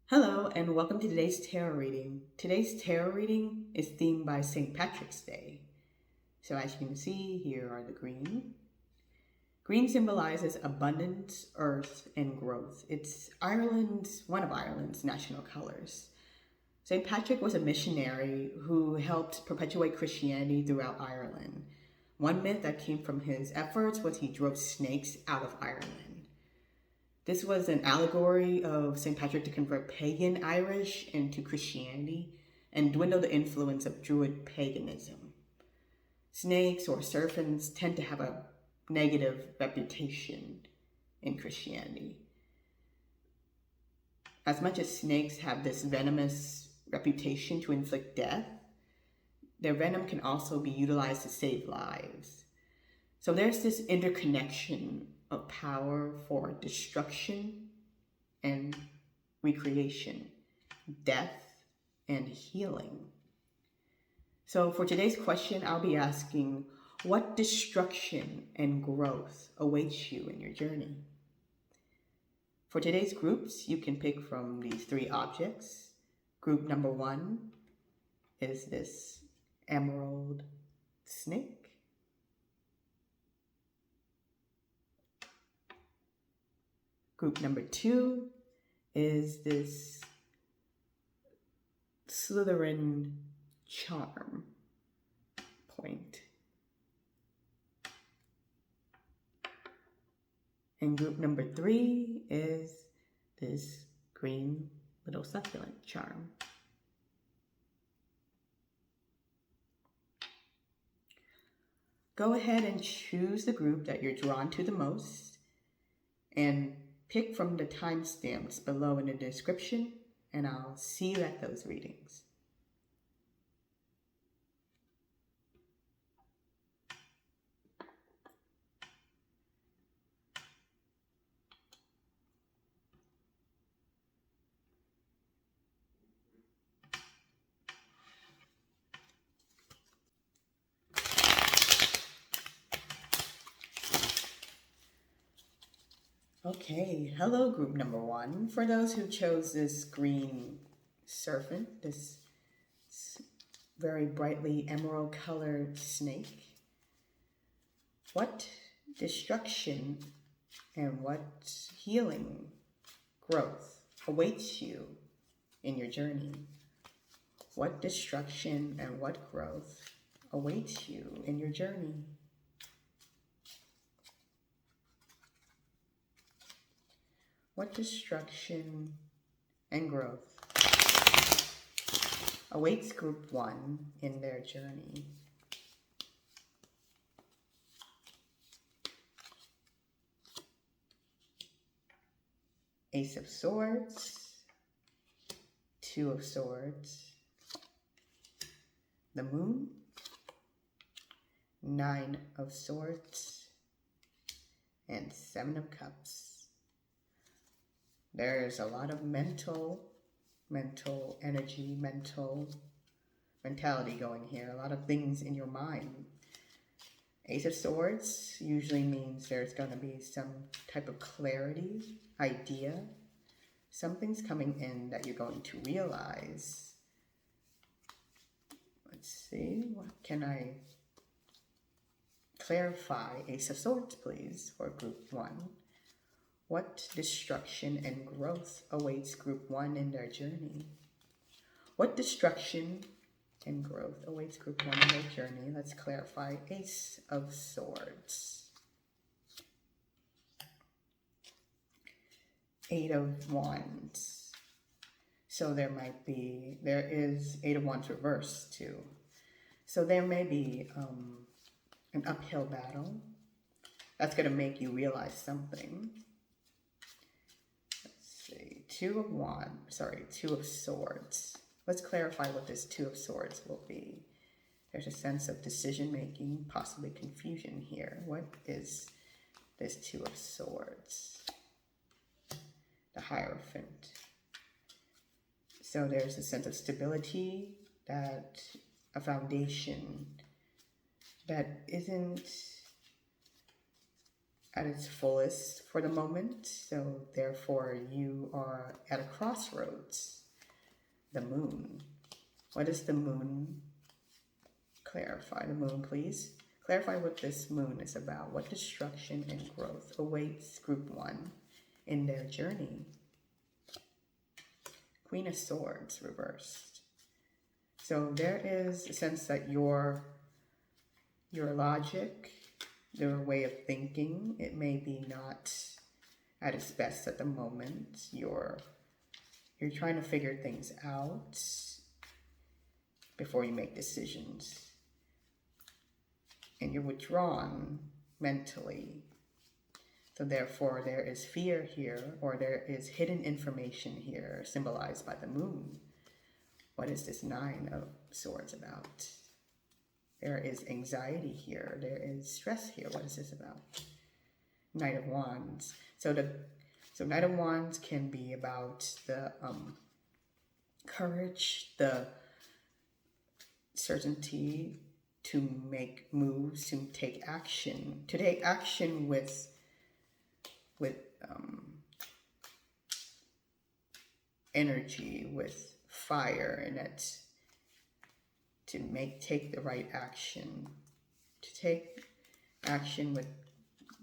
Hello, and welcome to today's tarot reading. Today's tarot reading is themed by St. Patrick's Day. So as you can see, here are the green. Green symbolizes abundance, earth, and growth. It's one of Ireland's national colors. St. Patrick was a missionary who helped perpetuate Christianity throughout Ireland. One myth that came from his efforts was he drove snakes out of Ireland. This was an allegory of St. Patrick to convert pagan Irish into Christianity and dwindle the influence of Druid paganism. Snakes or serpents tend to have a negative reputation in Christianity. As much as snakes have this venomous reputation to inflict death, their venom can also be utilized to save lives. So there's this interconnection of power for destruction and recreation, death and healing. So for today's question, I'll be asking, what destruction and growth awaits you in your journey? For today's groups, you can pick from these three objects. Group number 1 is this emerald snake. Group number 2 is this Slytherin charm point. And group number 3 is this green little succulent charm. Go ahead and choose the group that you're drawn to the most and pick from the timestamps below in the description, and I'll see you at those readings. Okay, hello group number 1. For those who chose this green serpent, this very brightly emerald colored snake, what destruction and what healing growth awaits you in your journey? What destruction and what growth awaits you in your journey? What destruction and growth awaits group 1 in their journey? Ace of Swords, 2 of Swords, the Moon, 9 of Swords, and 7 of Cups. There's a lot of mental energy, mentality going here. A lot of things in your mind. Ace of Swords usually means there's going to be some type of clarity, idea. Something's coming in that you're going to realize. Let's see, what can I clarify? Ace of Swords, please, for group 1. What destruction and growth awaits group 1 in their journey? What destruction and growth awaits group 1 in their journey? Let's clarify. Ace of Swords. 8 of Wands. So there is 8 of Wands reversed too. So there may be an uphill battle that's going to make you realize something. 2 of Swords. Let's clarify what this 2 of Swords will be. There's a sense of decision-making, possibly confusion here. What is this 2 of Swords? The Hierophant. So there's a sense of stability, that a foundation that isn't at its fullest for the moment. So therefore you are at a crossroads. The moon. What does the moon clarify? The moon, please. Clarify what this moon is about. What destruction and growth awaits group 1 in their journey? Queen of Swords reversed. So there is a sense that your logic, your way of thinking, it may be not at its best at the moment. You're trying to figure things out before you make decisions. And you're withdrawn mentally. So therefore there is fear here, or there is hidden information here, symbolized by the moon. What is this 9 of Swords about? There is anxiety here. There is stress here. What is this about? Knight of Wands. So Knight of Wands can be about the courage, the certainty to make moves, to take action with energy, with fire in it, to take the right action, to take action with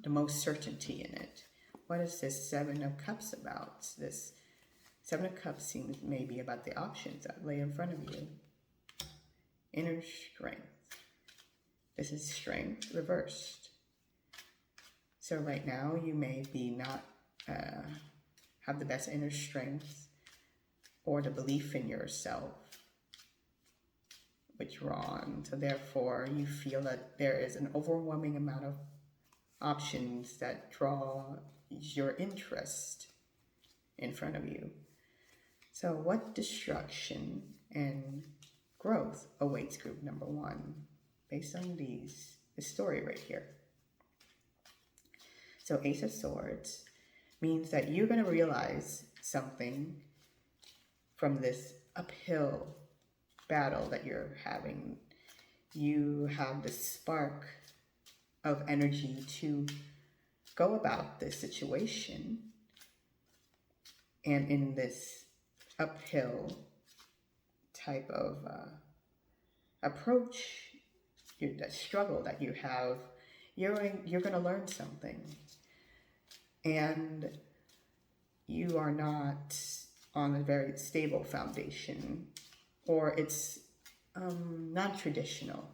the most certainty in it. What is this 7 of Cups about? This 7 of Cups seems maybe about the options that lay in front of you. Inner strength. This is strength reversed. So right now you may be not have the best inner strength or the belief in yourself withdrawn. So therefore you feel that there is an overwhelming amount of options that draw your interest in front of you. So what destruction and growth awaits group number 1 based on this story right here? So Ace of Swords means that you're going to realize something from this uphill battle that you're having. You have the spark of energy to go about this situation. And in this uphill type of approach, that struggle that you have, you're going to learn something. And you are not on a very stable foundation, or it's non-traditional.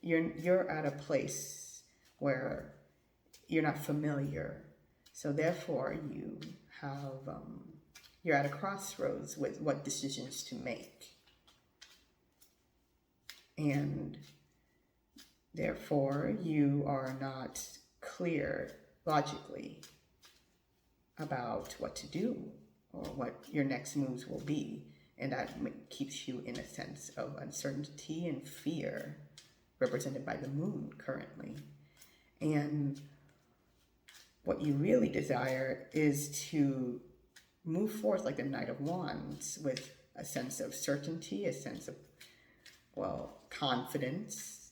You're at a place where you're not familiar. So therefore you have, you're at a crossroads with what decisions to make. And therefore you are not clear logically about what to do or what your next moves will be. And that keeps you in a sense of uncertainty and fear, represented by the moon currently. And what you really desire is to move forth like the Knight of Wands with a sense of certainty, a sense of, confidence.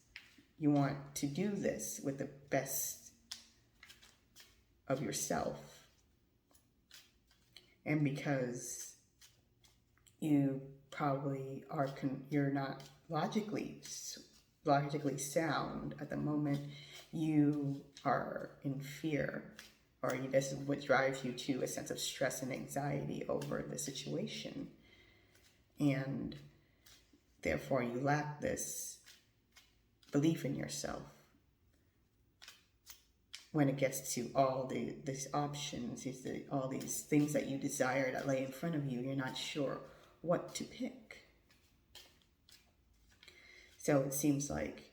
You want to do this with the best of yourself. And because you probably you're not logically sound at the moment, you are in fear, or this is what drives you to a sense of stress and anxiety over the situation. And therefore you lack this belief in yourself. When it gets to all these options, all these things that you desire that lay in front of you, you're not sure what to pick. So it seems like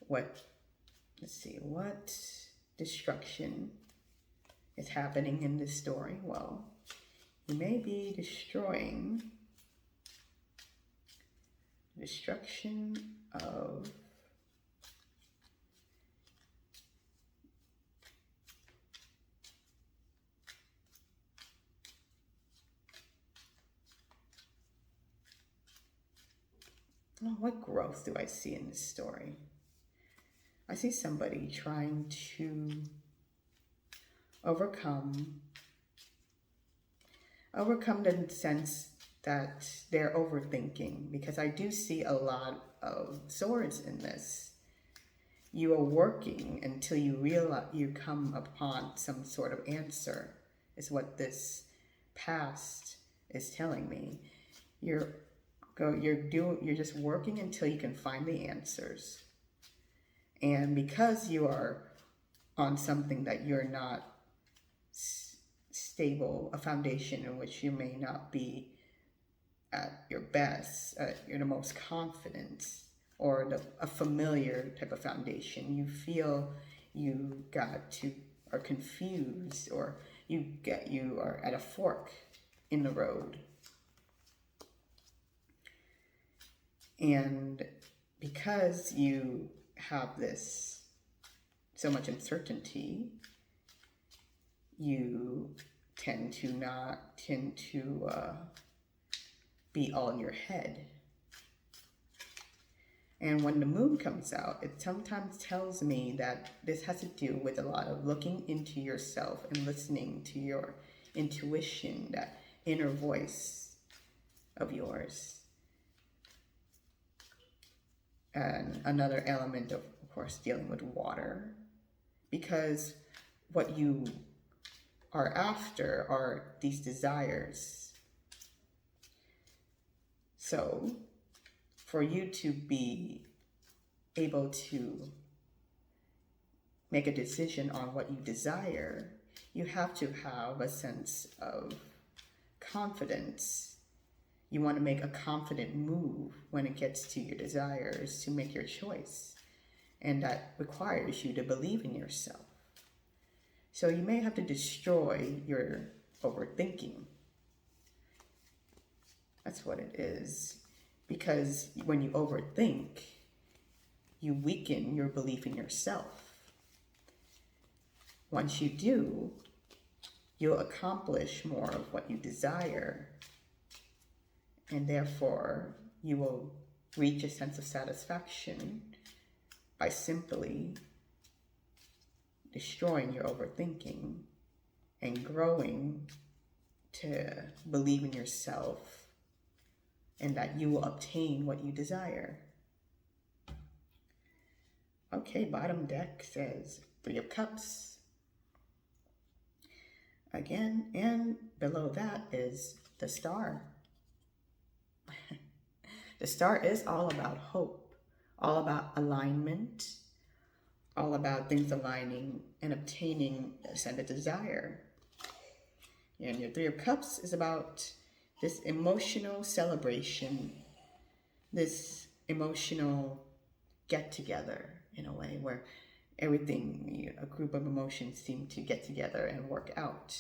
what destruction is happening in this story? Well, you may be destroying destruction of what growth do I see in this story? I see somebody trying to overcome the sense that they're overthinking, because I do see a lot of swords in this. You are working until you realize you come upon some sort of answer, is what this past is telling me. You're just working until you can find the answers. And because you are on something that you're not stable, a foundation in which you may not be at your best, you're the most confident, or a familiar type of foundation, you feel you are confused, or you are at a fork in the road. And because you have this so much uncertainty, you tend to be all in your head. And when the moon comes out, it sometimes tells me that this has to do with a lot of looking into yourself and listening to your intuition, that inner voice of yours. And another element of course, dealing with water, because what you are after are these desires. So for you to be able to make a decision on what you desire, you have to have a sense of confidence. You want to make a confident move when it gets to your desires to make your choice. And that requires you to believe in yourself. So you may have to destroy your overthinking. That's what it is. Because when you overthink, you weaken your belief in yourself. Once you do, you'll accomplish more of what you desire. And therefore, you will reach a sense of satisfaction by simply destroying your overthinking and growing to believe in yourself, and that you will obtain what you desire. Okay, bottom deck says Three of Cups. Again, and below that is the Star. The Star is all about hope, all about alignment, all about things aligning and obtaining a sense of desire. And your Three of Cups is about this emotional celebration, this emotional get-together in a way where everything, a group of emotions seem to get together and work out.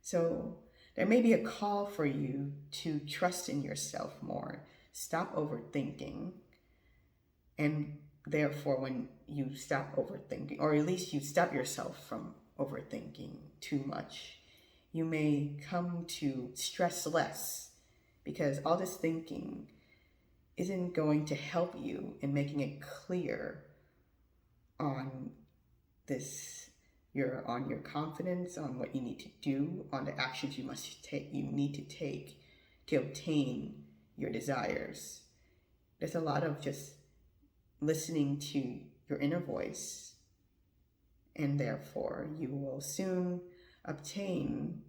So there may be a call for you to trust in yourself more, stop overthinking, and therefore when you stop overthinking, or at least you stop yourself from overthinking too much, you may come to stress less, because all this thinking isn't going to help you in making it clear on your confidence, on what you need to do, on the actions you need to take to obtain your desires. There's a lot of just listening to your inner voice, and therefore you will soon obtain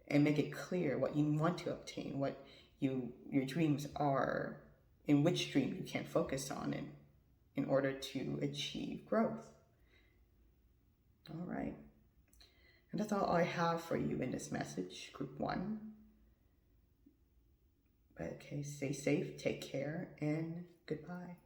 and make it clear what you want to obtain, what your dreams are, in which dream you can focus on in order to achieve growth. All right. And that's all I have for you in this message, Group 1. Okay, stay safe, take care, and goodbye.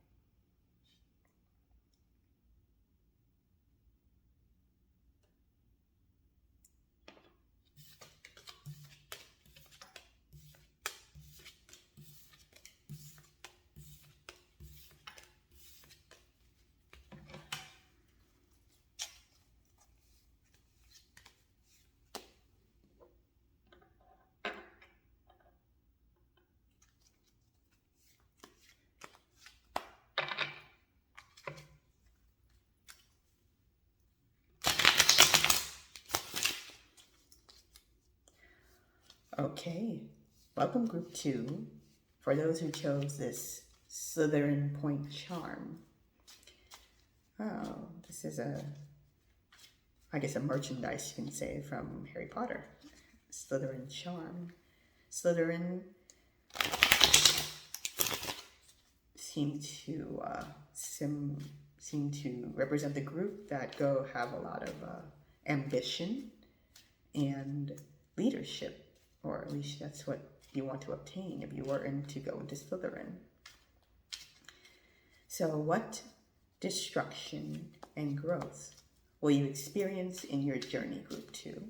Okay, welcome group 2. For those who chose this Slytherin Point Charm. Oh, this is I guess a merchandise you can say from Harry Potter. Slytherin Charm. Slytherin seem to represent the group that have a lot of ambition and leadership, or at least that's what you want to obtain if you were to go into Slytherin. So what destruction and growth will you experience in your journey, group 2?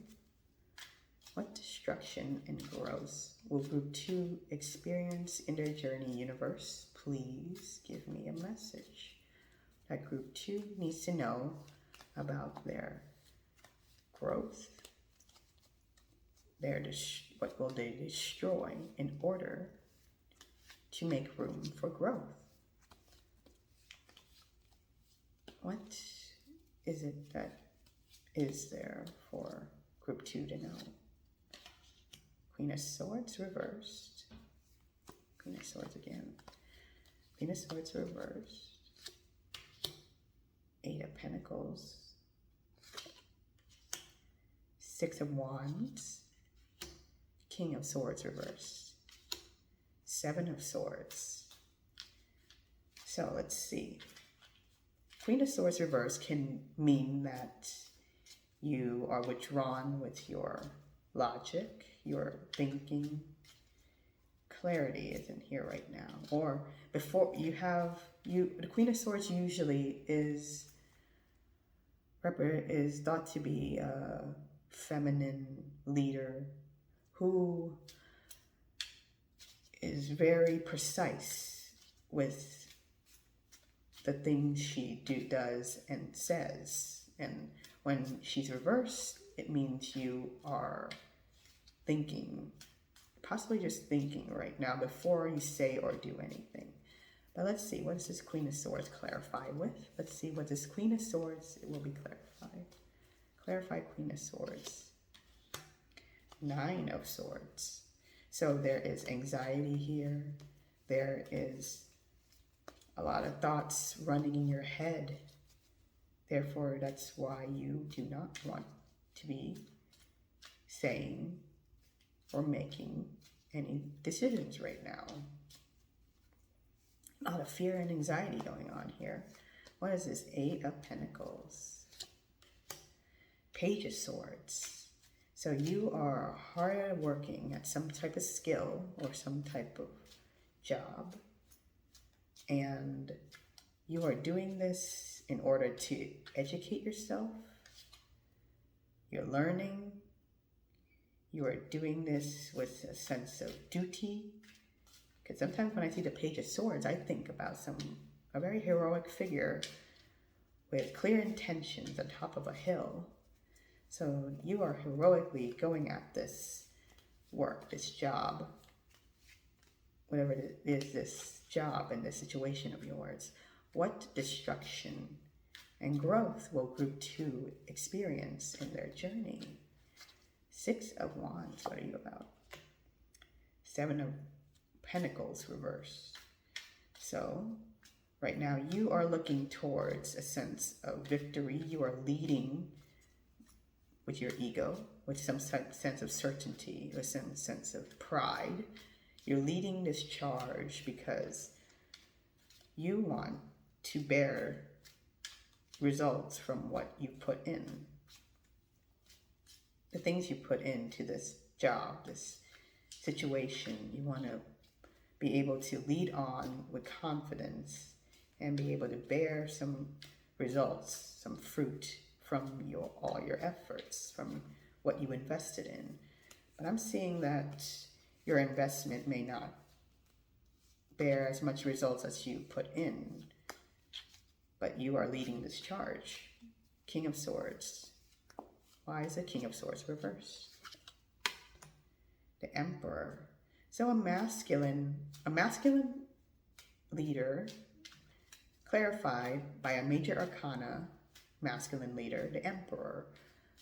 What destruction and growth will group 2 experience in their journey, universe? Please give me a message that group 2 needs to know about their growth. What will they destroy in order to make room for growth? What is it that is there for group 2 to know? Queen of Swords reversed. Queen of Swords again. Queen of Swords reversed. 8 of Pentacles. 6 of Wands. King of Swords reversed. 7 of Swords. So let's see. Queen of Swords reversed can mean that you are withdrawn with your logic, your thinking. Clarity isn't here right now. Or before the Queen of Swords usually is thought to be a feminine leader who is very precise with the things she does and says. And when she's reversed, it means you are thinking, possibly just thinking right now before you say or do anything. But let's see, what does this Queen of Swords clarify with? Let's see what this Queen of Swords will be clarified. Clarify Queen of Swords. 9 of Swords. So there is anxiety here. There is a lot of thoughts running in your head. Therefore, that's why you do not want to be saying or making any decisions right now. A lot of fear and anxiety going on here. What is this? 8 of Pentacles. Page of Swords. So you are hard working at some type of skill or some type of job. And you are doing this in order to educate yourself. You're learning. You are doing this with a sense of duty. Because sometimes when I see the Page of Swords, I think about a very heroic figure with clear intentions on top of a hill. So you are heroically going at this work, this job, whatever it is, this job and this situation of yours. What destruction and growth will group 2 experience in their journey? 6 of Wands, what are you about? 7 of Pentacles reversed. So right now you are looking towards a sense of victory. You are leading with your ego, with some sense of certainty, with some sense of pride. You're leading this charge because you want to bear results from what you put in. The things you put into this job, this situation, you want to be able to lead on with confidence and be able to bear some results, some fruit from all your efforts, from what you invested in. But I'm seeing that your investment may not bear as much results as you put in, but you are leading this charge. King of Swords. Why is the King of Swords reversed? The Emperor. So a masculine leader, clarified by a major arcana, masculine leader, the Emperor,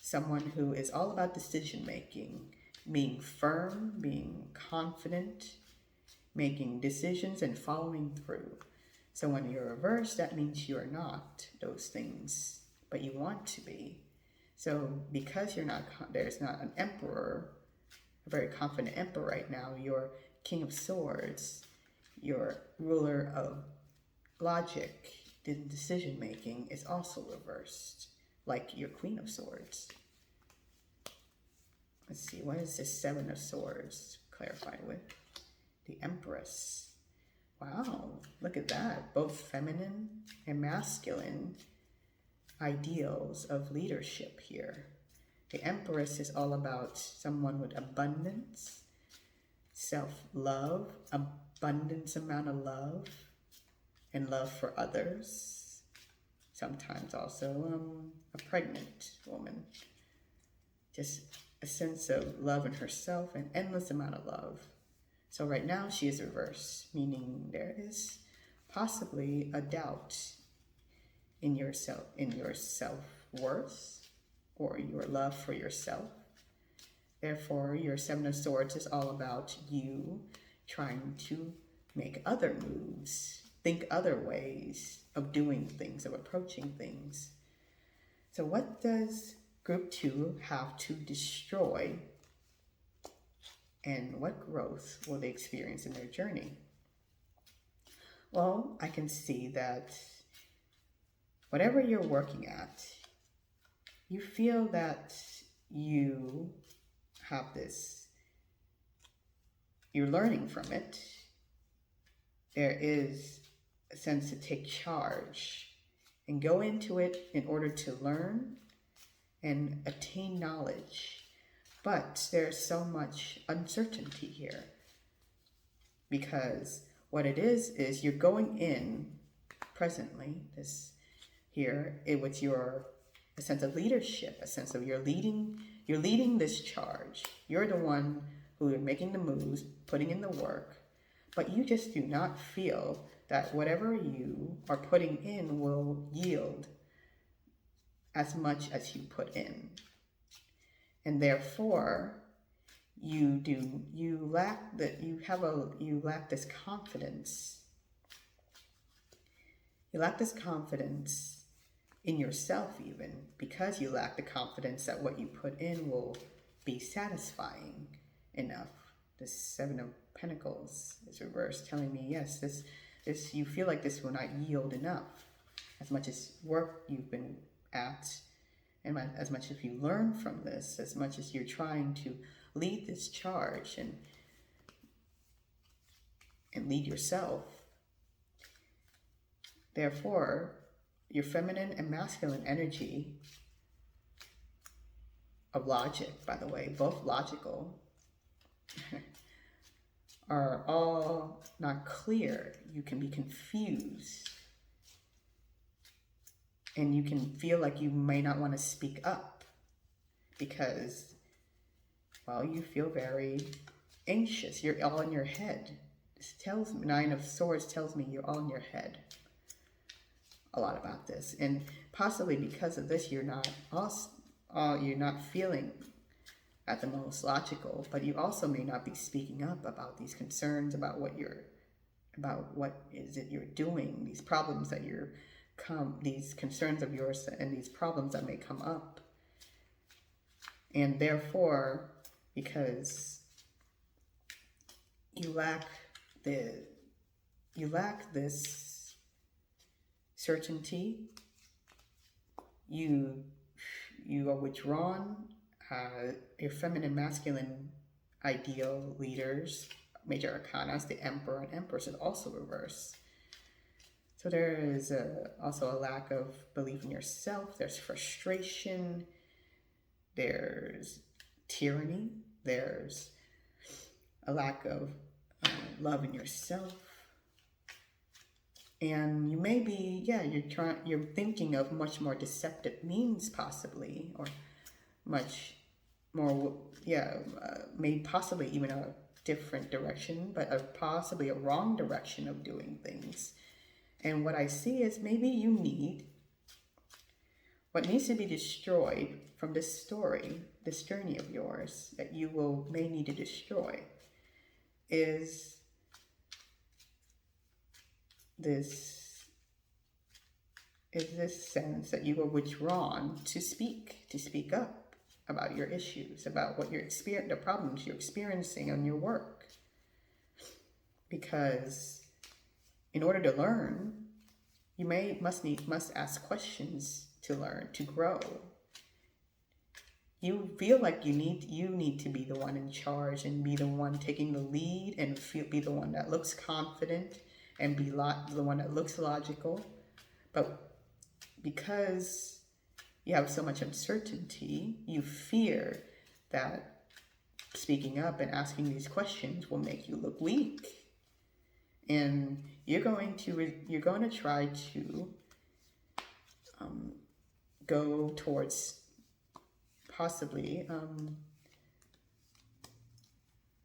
someone who is all about decision making, being firm, being confident, making decisions and following through. So when you're reversed, that means you're not those things, but you want to be. So because there's not an emperor, a very confident emperor right now, your King of Swords, your ruler of logic, decision making is also reversed, like your Queen of Swords. Let's see, what is this Seven of Swords clarified with? The Empress. Wow, look at that. Both feminine and masculine ideals of leadership here. The Empress is all about someone with abundance, self-love, abundance amount of love, and love for others. Sometimes also a pregnant woman. Just a sense of love in herself, an endless amount of love. So right now she is reversed, meaning there is possibly a doubt in your self-worth or your love for yourself. Therefore, your Seven of Swords is all about you trying to make other moves, think other ways of doing things, of approaching things. So what does Group 2 have to destroy, and what growth will they experience in their journey? Well, I can see that whatever you're working at, you feel that you have this, you're learning from it. There is a sense to take charge and go into it in order to learn and attain knowledge. But there's so much uncertainty here, because what it is you're going in presently, this here, with a sense of leadership, a sense of you're leading this charge. You're the one who is making the moves, putting in the work, but you just do not feel that whatever you are putting in will yield as much as you put in. And therefore, you lack this confidence. You lack this confidence in yourself, even because you lack the confidence that what you put in will be satisfying enough. This Seven of Pentacles is reversed, telling me, yes, this you feel like this will not yield enough, as much as work you've been at, and as much as you learn from this, as much as you're trying to lead this charge and lead yourself. Therefore, your feminine and masculine energy of logic, by the way, both logical, are all not clear. You can be confused. And you can feel like you may not want to speak up because, well, you feel very anxious. You're all in your head. This tells me, Nine of Swords tells me you're all in your head a lot about this. And possibly because of this, you're not feeling at the most logical, but you also may not be speaking up about these concerns, about what is it you're doing, these problems that these concerns of yours and these problems that may come up. And therefore, because you lack this certainty, you are withdrawn. Your feminine, masculine ideal leaders, major arcanas, the Emperor and Empress, is also reversed. So there is also a lack of belief in yourself. There's frustration. There's tyranny. There's a lack of love in yourself. And you may be, you're thinking of much more deceptive means possibly, or much more, maybe possibly even a different direction, but possibly a wrong direction of doing things. And what I see is maybe you need what needs to be destroyed from this story, this journey of yours that you may need to destroy, is this sense that you were withdrawn to speak up about your issues, about what you're experiencing, the problems you're experiencing on your work. Because in order to learn, you must ask questions to learn, to grow. You feel like you need to be the one in charge and be the one taking the lead and be the one that looks confident and be the one that looks logical. But because you have so much uncertainty, you fear that speaking up and asking these questions will make you look weak. And you're going to try to go towards possibly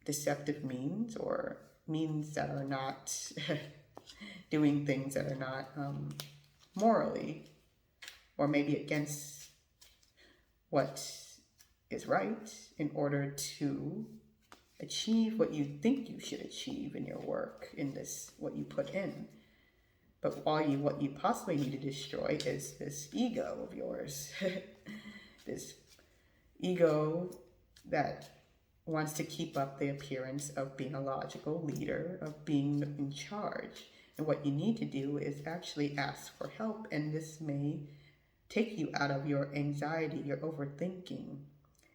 deceptive means, or means that are not doing things that are not morally, or maybe against what is right, in order to achieve what you think you should achieve in your work, in this, what you put in. But what you possibly need to destroy is this ego of yours. This ego that wants to keep up the appearance of being a logical leader, of being in charge. And what you need to do is actually ask for help, and this may take you out of your anxiety, your overthinking.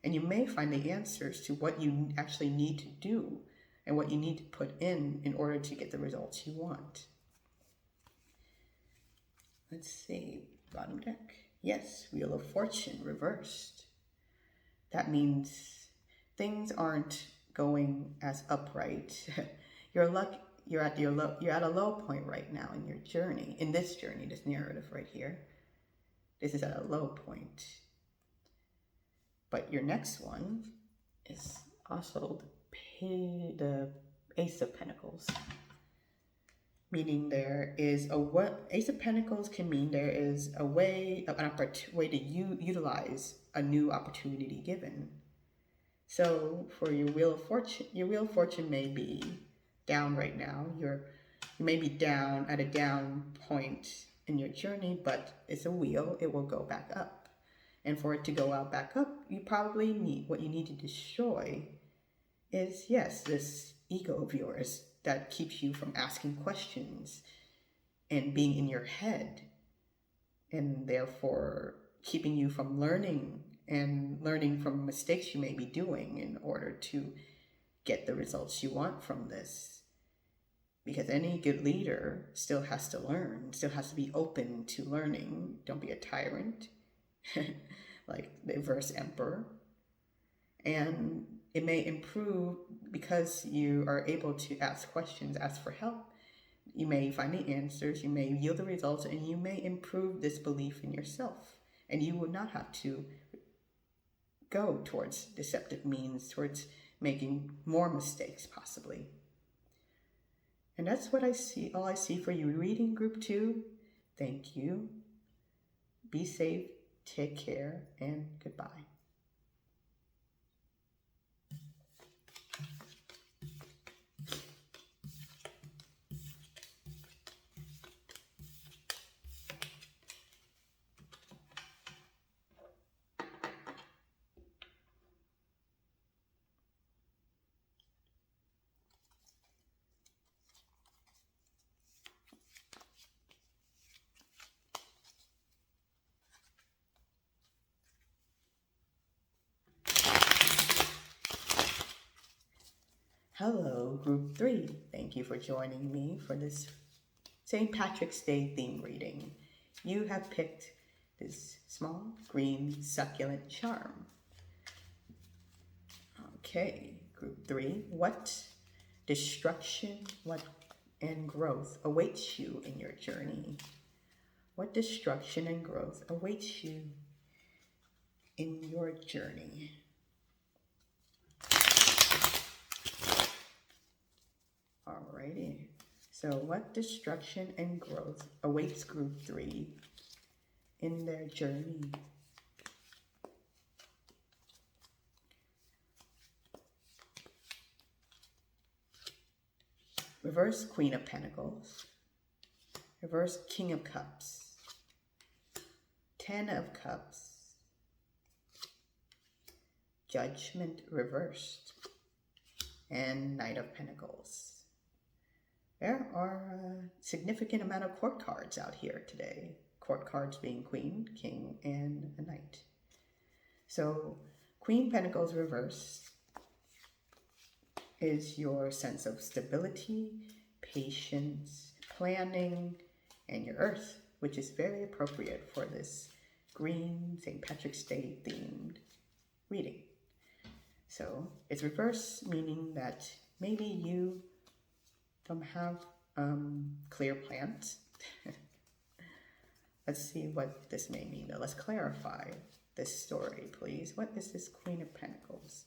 And you may find the answers to what you actually need to do and what you need to put in order to get the results you want. Let's see, bottom deck. Yes, Wheel of Fortune reversed. That means things aren't going as upright. You're at a low point right now in your journey, in this journey, this narrative right here. This is at a low point. But your next one is also the Ace of Pentacles. Meaning there is Ace of Pentacles can mean there is a way to utilize a new opportunity given. So for your Wheel of Fortune may be down right now. You may be down at a down point in your journey, but it's a wheel. It will go back up. And for it to go out back up, what you need to destroy is, yes, this ego of yours that keeps you from asking questions and being in your head, and therefore keeping you from learning from mistakes you may be doing in order to get the results you want from this. Because any good leader still has to learn, still has to be open to learning. Don't be a tyrant. Like the reverse emperor. And it may improve because you are able to ask questions, ask for help. You may find the answers, you may yield the results, and you may improve this belief in yourself. And you will not have to go towards deceptive means, towards making more mistakes possibly. And that's what I see, all I see for you. Reading Group 2, thank you. Be safe. Take care, and goodbye. Hello, Group 3. Thank you for joining me for this St. Patrick's Day theme reading. You have picked this small green succulent charm. Okay, Group 3. What destruction and growth awaits you in your journey? What destruction and growth awaits you in your journey? Alrighty, so what destruction and growth awaits Group 3 in their journey? Reverse Queen of Pentacles. Reverse King of Cups. 10 of Cups. Judgment reversed. And Knight of Pentacles. There are a significant amount of court cards out here today. Court cards being Queen, King, and a Knight. So Queen Pentacles reversed is your sense of stability, patience, planning, and your earth, which is very appropriate for this green St. Patrick's Day themed reading. So it's reverse, meaning that maybe you don't have clear plans. Let's see what this may mean. Let's clarify this story, please. What is this Queen of Pentacles?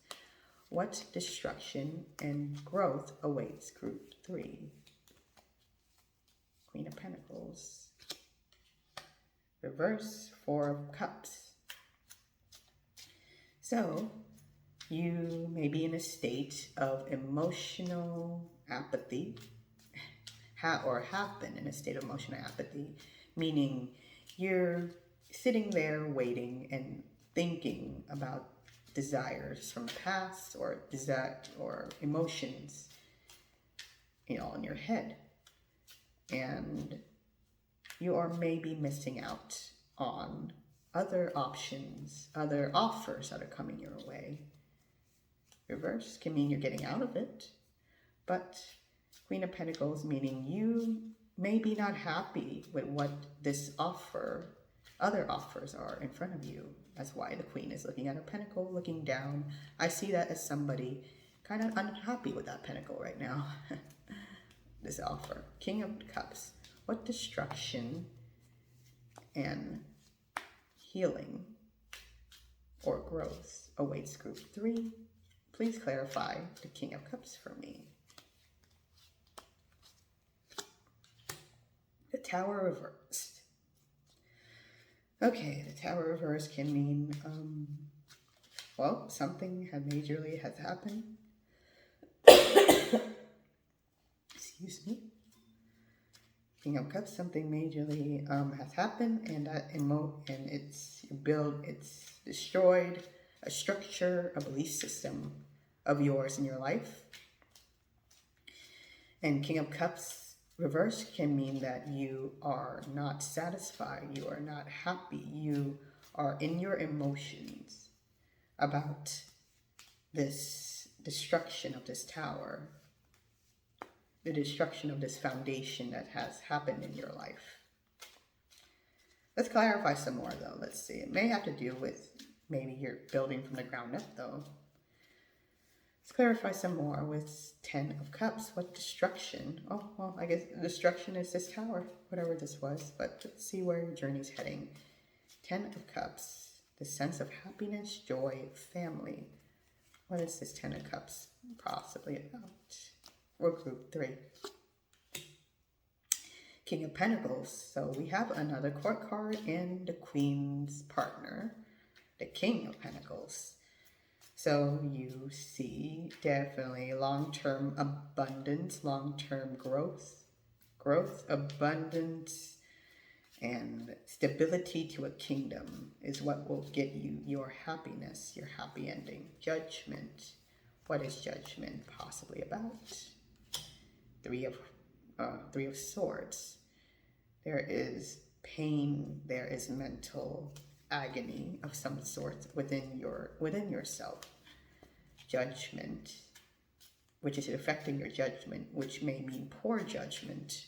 What destruction and growth awaits Group 3? Queen of Pentacles. Reverse 4 of Cups. So, you may be in a state of emotional apathy, or have been in a state of emotional apathy, meaning you're sitting there waiting and thinking about desires from the past or emotions, in your head. And you are maybe missing out on other options, other offers that are coming your way. Reverse can mean you're getting out of it, but Queen of Pentacles meaning you may be not happy with what other offers are in front of you. That's why the Queen is looking at a pentacle, looking down. I see that as somebody kind of unhappy with that pentacle right now. This offer. King of Cups. What destruction and healing or growth awaits Group 3? Please clarify the King of Cups for me. The Tower reversed. Okay, the Tower reverse can mean, something majorly has happened. Excuse me. King of Cups, something majorly has happened, and it's destroyed a structure, a belief system of yours in your life. And King of Cups reverse can mean that you are not satisfied, you are not happy, you are in your emotions about this destruction of this tower, the destruction of this foundation that has happened in your life. Let's clarify some more though. Let's see. It may have to do with maybe you're building from the ground up though. Let's clarify some more with 10 of Cups. What destruction? Oh, well, I guess destruction is this tower, whatever this was. But let's see where your journey's heading. 10 of Cups. The sense of happiness, joy, family. What is this 10 of Cups possibly about? Or Group 3. King of Pentacles. So we have another court card and the Queen's partner, the King of Pentacles. So you see definitely long-term abundance, long-term growth, abundance, and stability to a kingdom is what will get you your happiness, your happy ending. Judgment. What is judgment possibly about? Three of Swords. There is pain, there is mental agony of some sort within yourself. Judgment, which is affecting your judgment, which may mean poor judgment,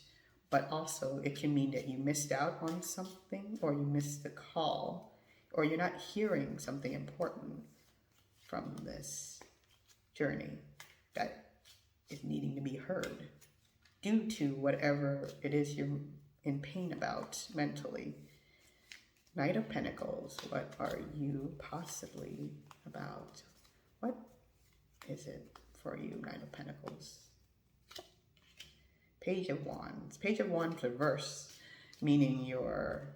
but also it can mean that you missed out on something, or you missed the call, or you're not hearing something important from this journey that is needing to be heard due to whatever it is you're in pain about mentally. Knight of Pentacles, what are you possibly about? What is it for you, Knight of Pentacles? Page of Wands. Page of Wands reverse, meaning your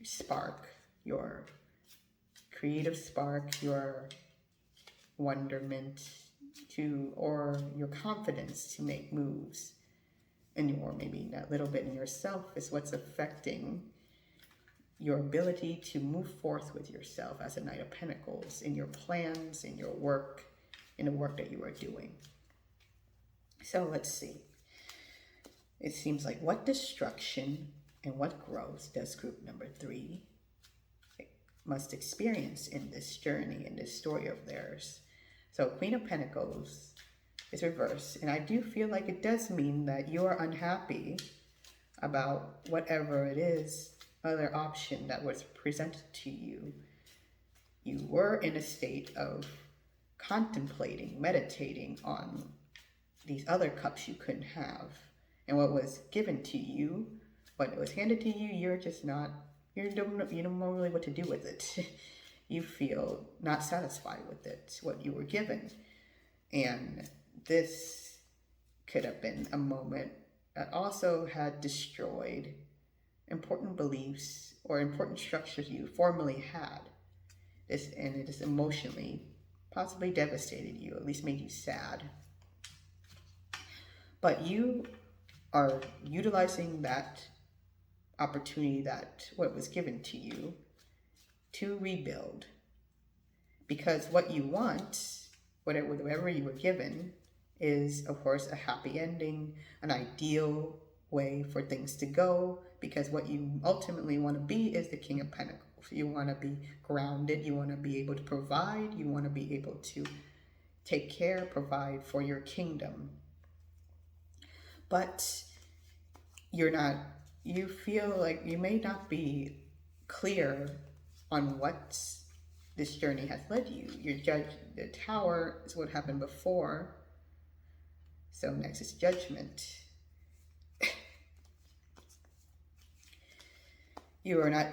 spark, your creative spark, your wonderment, or your confidence to make moves, and or maybe that little bit in yourself is what's affecting your ability to move forth with yourself as a Knight of Pentacles in your plans, in your work, in the work that you are doing. So let's see. It seems like what destruction and what growth does group number 3 must experience in this journey, in this story of theirs. So Queen of Pentacles is reversed, and I do feel like it does mean that you are unhappy about whatever it is, other option that was presented to you. You were in a state of contemplating, meditating on these other cups you couldn't have, and what was given to you, what was handed to you, you're just not, you don't know really what to do with it. You feel not satisfied with it, what you were given. And this could have been a moment that also had destroyed important beliefs or important structures you formerly had. And it has emotionally possibly devastated you, at least made you sad. But you are utilizing that opportunity, that what was given to you, to rebuild. Because what you want, whatever you were given, is of course a happy ending, an ideal way for things to go, because what you ultimately want to be is the King of Pentacles. You want to be grounded, you want to be able to provide, you want to be able to take care, provide for your kingdom. But you're not, you feel like you may not be clear on what this journey has led you. You're judged, the Tower is what happened before. So next is Judgment. You are not,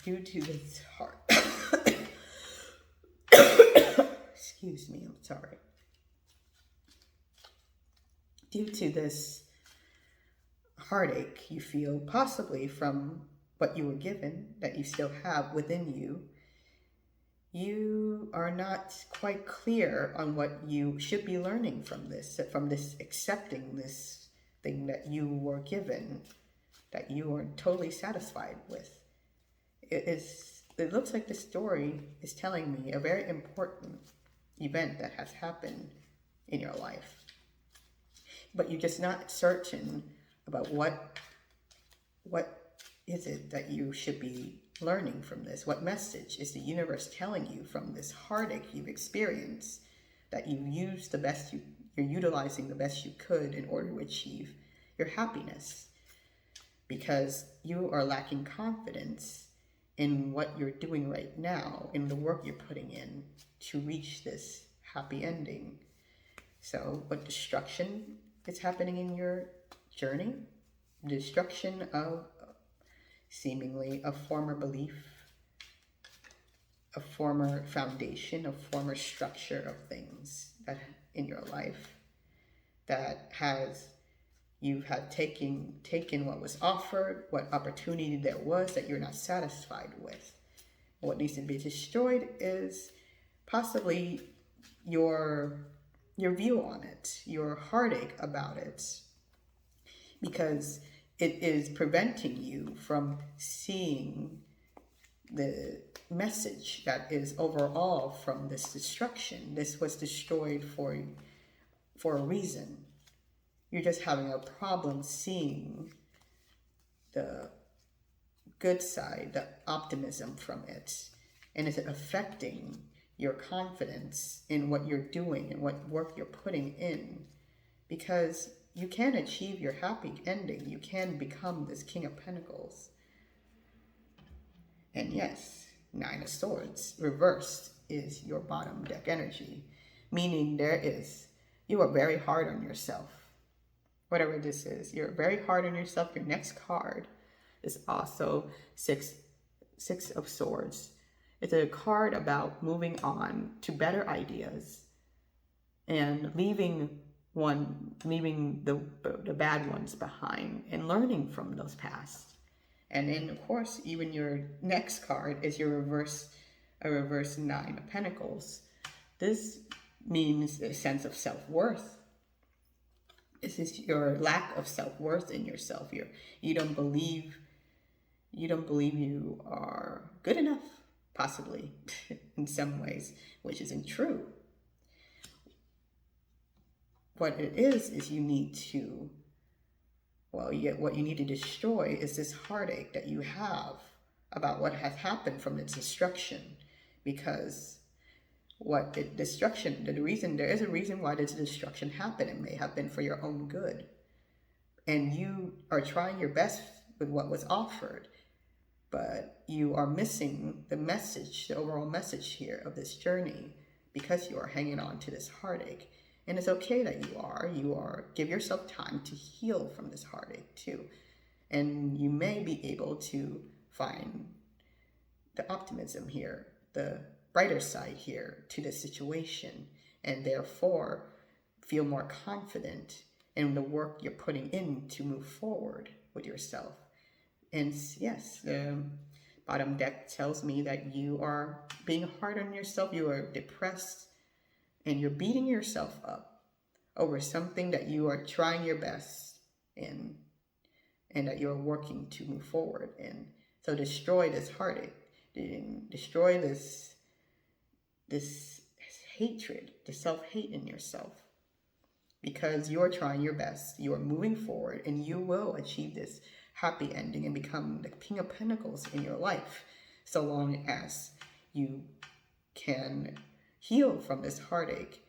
due to this heart. Excuse me, I'm sorry. Due to this heartache you feel, possibly from what you were given, that you still have within you, you are not quite clear on what you should be learning from this accepting this thing that you were given, that you are totally satisfied with. It looks like the story is telling me a very important event that has happened in your life. But you're just not certain about what is it that you should be learning from this? What message is the universe telling you from this heartache you've experienced, that you use the best you're utilizing the best you could in order to achieve your happiness? Because you are lacking confidence in what you're doing right now, in the work you're putting in to reach this happy ending. So what destruction is happening in your journey? Destruction of seemingly a former belief, a former foundation, a former structure of things that in your life that you have taken what was offered, what opportunity there was that you're not satisfied with. What needs to be destroyed is possibly your view on it, your heartache about it, because it is preventing you from seeing the message that is overall from this destruction. This was destroyed for a reason. You're just having a problem seeing the good side, the optimism from it. And is it affecting your confidence in what you're doing and what work you're putting in? Because you can achieve your happy ending. You can become this King of Pentacles. And yes, Nine of Swords reversed is your bottom deck energy, meaning you are very hard on yourself. Whatever this is, you're very hard on yourself. Your next card is also Six of Swords. It's a card about moving on to better ideas and leaving the bad ones behind and learning from those past. And then of course, even your next card is a reverse Nine of Pentacles. This means a sense of self-worth. This is your lack of self-worth in yourself. You don't believe you are good enough, possibly, in some ways, which isn't true. What it is you need to, what you need to destroy is this heartache that you have about what has happened from its destruction. Because there is a reason why this destruction happened. It may have been for your own good. And you are trying your best with what was offered, but you are missing the message, the overall message here of this journey, because you are hanging on to this heartache. And it's okay that you are. Give yourself time to heal from this heartache too. And you may be able to find the optimism here, the brighter side here to the situation, and therefore feel more confident in the work you're putting in to move forward with yourself. And yes, the bottom deck tells me that you are being hard on yourself, you are depressed, and you're beating yourself up over something that you are trying your best in, and that you're working to move forward in. So destroy this heartache, destroy this hatred, the self-hate in yourself, because you're trying your best, you are moving forward, and you will achieve this happy ending and become the King of Pentacles in your life, so long as you can heal from this heartache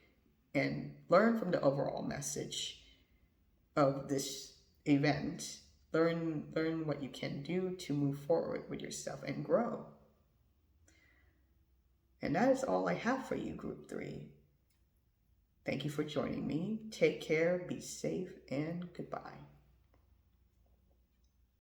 and learn from the overall message of this event. Learn what you can do to move forward with yourself and grow. And that is all I have for you, Group 3. Thank you for joining me. Take care, be safe, and goodbye.